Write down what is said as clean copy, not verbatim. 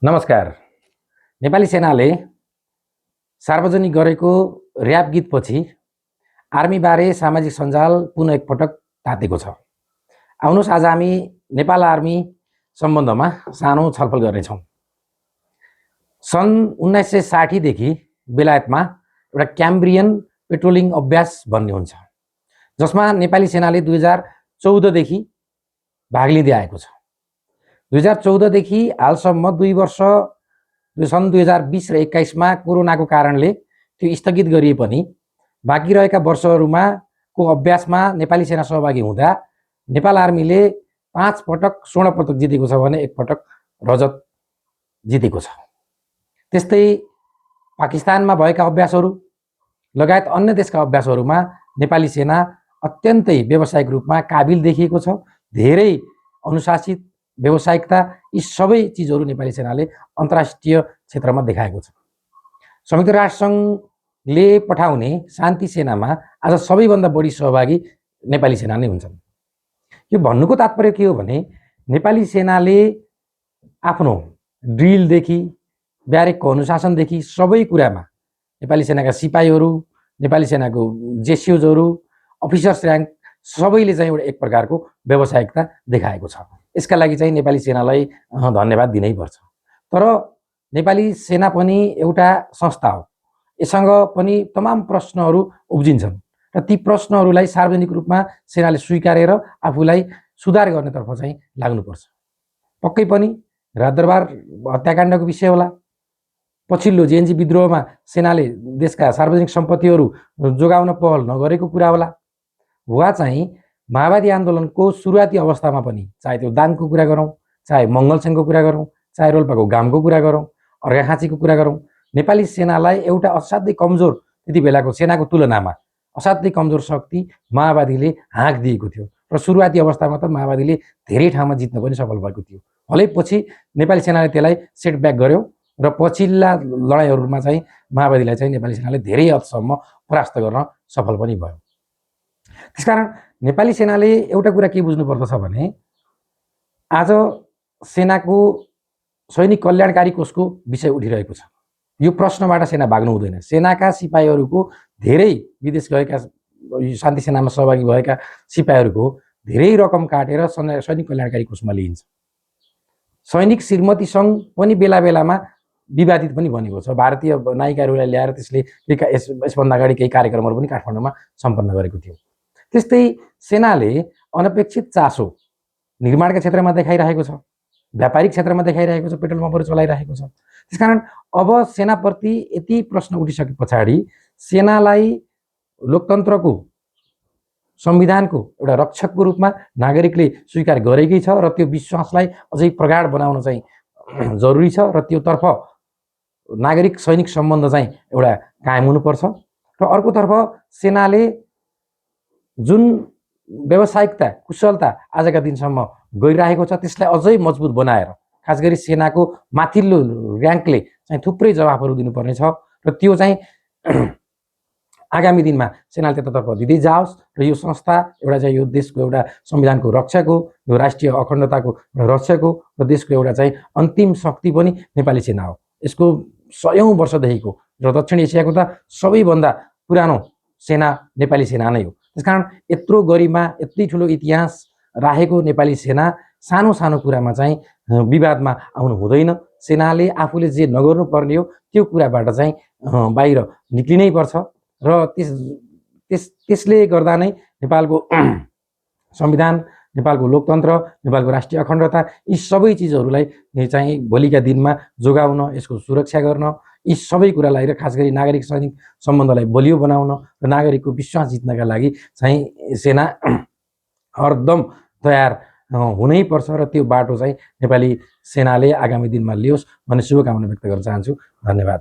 नमस्कार। नेपाली सेनाले सार्वजनिक गरेको र्याप गीतपछि आर्मीबारे सामाजिक सञ्जाल पुनः एकपटक तातेको छ। आउनुहोस् आज हामी नेपाल आर्मी सम्बन्धमा सानो छलफल गर्नेछौँ। सन् 1960 देखि बेलायतमा एउटा क्याम्ब्रियन पेट्रोलिङ अभ्यास भन्ने हुन्छ, जसमा नेपाली सेनाले 2014 देखि भाग लिँदै आएको छ। 2014 देखि हालसम्म 2 वर्ष सन् 2020 र 21 मा कोरोनाको कारणले त्यो स्थगित गरिए पनि बाँकी रहेका वर्षहरूमा को अभ्यासमा नेपाली सेना सहभागी हुँदा नेपाल आर्मीले 5 पटक स्वर्ण पदक जितेको छ भने 1 पटक रजत जितेको छ। त्यस्तै पाकिस्तानमा भएका अभ्यासहरू लगायत अन्य देशका अभ्यासहरूमा नेपाली सेना अत्यन्तै व्यावसायिक रूपमा काबिल देखिएको छ। धेरै अनुशासित व्यावसायिकता, यी सबै चिजहरू नेपाली सेनाले अन्तर्राष्ट्रिय क्षेत्रमा देखाएको छ। संयुक्त राष्ट्र सङ्घले पठाउने शान्ति सेनामा आज सबैभन्दा बढी सहभागी नेपाली सेना नै हुन्छन्। यो भन्नुको तात्पर्य के हो भने नेपाली सेनाले आफ्नो ड्रिलदेखि ब्यारेकको अनुशासनदेखि सबै कुरामा नेपाली सेनाका सिपाहीहरू, नेपाली सेनाको जेसियोजहरू, अफिसर्स र्याङ्क सबैले चाहिँ एउटा एक प्रकारको व्यावसायिकता देखाएको छ। यसका लागि चाहिँ नेपाली सेनालाई धन्यवाद दिनै पर्छ। तर नेपाली सेना पनि एउटा संस्था हो, यससँग पनि तमाम प्रश्नहरू उब्जिन्छन् र ती प्रश्नहरूलाई सार्वजनिक रूपमा सेनाले स्वीकारेर आफूलाई सुधार गर्नेतर्फ चाहिँ लाग्नुपर्छ। पक्कै पनि राजदरबार हत्याकाण्डको विषय होला, पछिल्लो जेएनजी विद्रोहमा सेनाले देशका सार्वजनिक सम्पत्तिहरू जोगाउन पहल नगरेको कुरा होला, वा चाहिँ माओवादी आन्दोलनको सुरुवाती अवस्थामा पनि चाहे त्यो दाङको कुरा गरौँ, चाहे मङ्गलसेनको कुरा गरौँ, चाहे रोल्पाको गामको कुरा गरौँ, अर्घाखाँचीको कुरा गरौँ, नेपाली सेनालाई एउटा असाध्यै कमजोर, त्यति बेलाको सेनाको तुलनामा असाध्यै कमजोर शक्ति माओवादीले हाँक दिएको थियो र सुरुवाती अवस्थामा त माओवादीले धेरै ठाउँमा जित्न पनि सफल भएको थियो। भलै पछि नेपाली सेनाले त्यसलाई सेटब्याक गर्यो र पछिल्ला लडाइँहरूमा चाहिँ माओवादीलाई चाहिँ नेपाली सेनाले धेरै हदसम्म परास्त गर्न सफल पनि भयो। त्यसकारण नेपाली सेनाले एउटा कुरा के बुझ्नुपर्दछ भने आज सेनाको सैनिक कल्याणकारी कोषको विषय उठिरहेको छ। यो प्रश्नबाट सेना भाग्नु हुँदैन। सेनाका सिपाहीहरूको धेरै विदेश गएका शान्ति सेनामा सहभागी भएका सिपाहीहरूको धेरै रकम काटेर सैनिक कल्याणकारी कोषमा लिइन्छ। सैनिक श्रीमती सङ्घ पनि बेला बेलामा विवादित पनि बनेको छ। भारतीय नायिकाहरूलाई ल्याएर त्यसले यसभन्दा अगाडि केही कार्यक्रमहरू पनि काठमाडौँमा सम्पन्न गरेको थियो। त्यस्तै सेनाले अनपेक्षित चासो निर्माणका क्षेत्रमा देखाइरहेको छ, व्यापारिक क्षेत्रमा देखाइरहेको छ, पेट्रोल पम्पहरू चलाइरहेको छ। त्यसकारण अब सेनाप्रति यति प्रश्न उठिसके पछाडि सेनालाई लोकतन्त्रको संविधानको एउटा रक्षकको रूपमा नागरिकले स्वीकार गरेकै छ र त्यो विश्वासलाई अझै प्रगाढ बनाउन चाहिँ जरुरी छ र त्योतर्फ नागरिक सैनिक सम्बन्ध चाहिँ एउटा कायम हुनुपर्छ। र अर्कोतर्फ सेनाले जुन व्यावसायिकता, कुशलता आजका दिनसम्म गइरहेको छ त्यसलाई अझै मजबुत बनाएर खास गरी सेनाको माथिल्लो र्याङ्कले चाहिँ थुप्रै जवाफहरू दिनुपर्ने छ र त्यो चाहिँ आगामी दिनमा सेनाले त्यतातर्फ दिँदै जाओस् र यो संस्था एउटा चाहिँ यो देशको एउटा संविधानको रक्षक हो, यो राष्ट्रिय अखण्डताको रक्षक हो र देशको एउटा चाहिँ अन्तिम शक्ति पनि नेपाली सेना हो। यसको 100औं वर्षदेखिको र दक्षिण एसियाको त सबैभन्दा पुरानो सेना नेपाली सेना नै हो। त्यसकारण यत्रो गरिमा, यति ठुलो इतिहास राखेको नेपाली सेना सानो सानो कुरामा चाहिँ विवादमा आउनु हुँदैन। सेनाले आफूले जे नगर्नु पर्ने हो त्यो कुराबाट चाहिँ बाहिर निक्लिनै पर्छ र त्यसले गर्दा नै नेपालको संविधान, नेपालको लोकतन्त्र, नेपालको राष्ट्रिय अखण्डता, यी सबै चिजहरूलाई चाहिँ भोलिका दिनमा जोगाउन, यसको सुरक्षा गर्न, यी सबै कुरालाई र खास गरी नागरिक सैनिक सम्बन्धलाई बलियो बनाउन र नागरिकको विश्वास जित्नका लागि चाहिँ सेना हरदम तयार हुनै पर्छ र त्यो बाटो चाहिँ नेपाली सेनाले आगामी दिनमा लियोस् भन्ने शुभकामना व्यक्त गर्न चाहन्छु। धन्यवाद।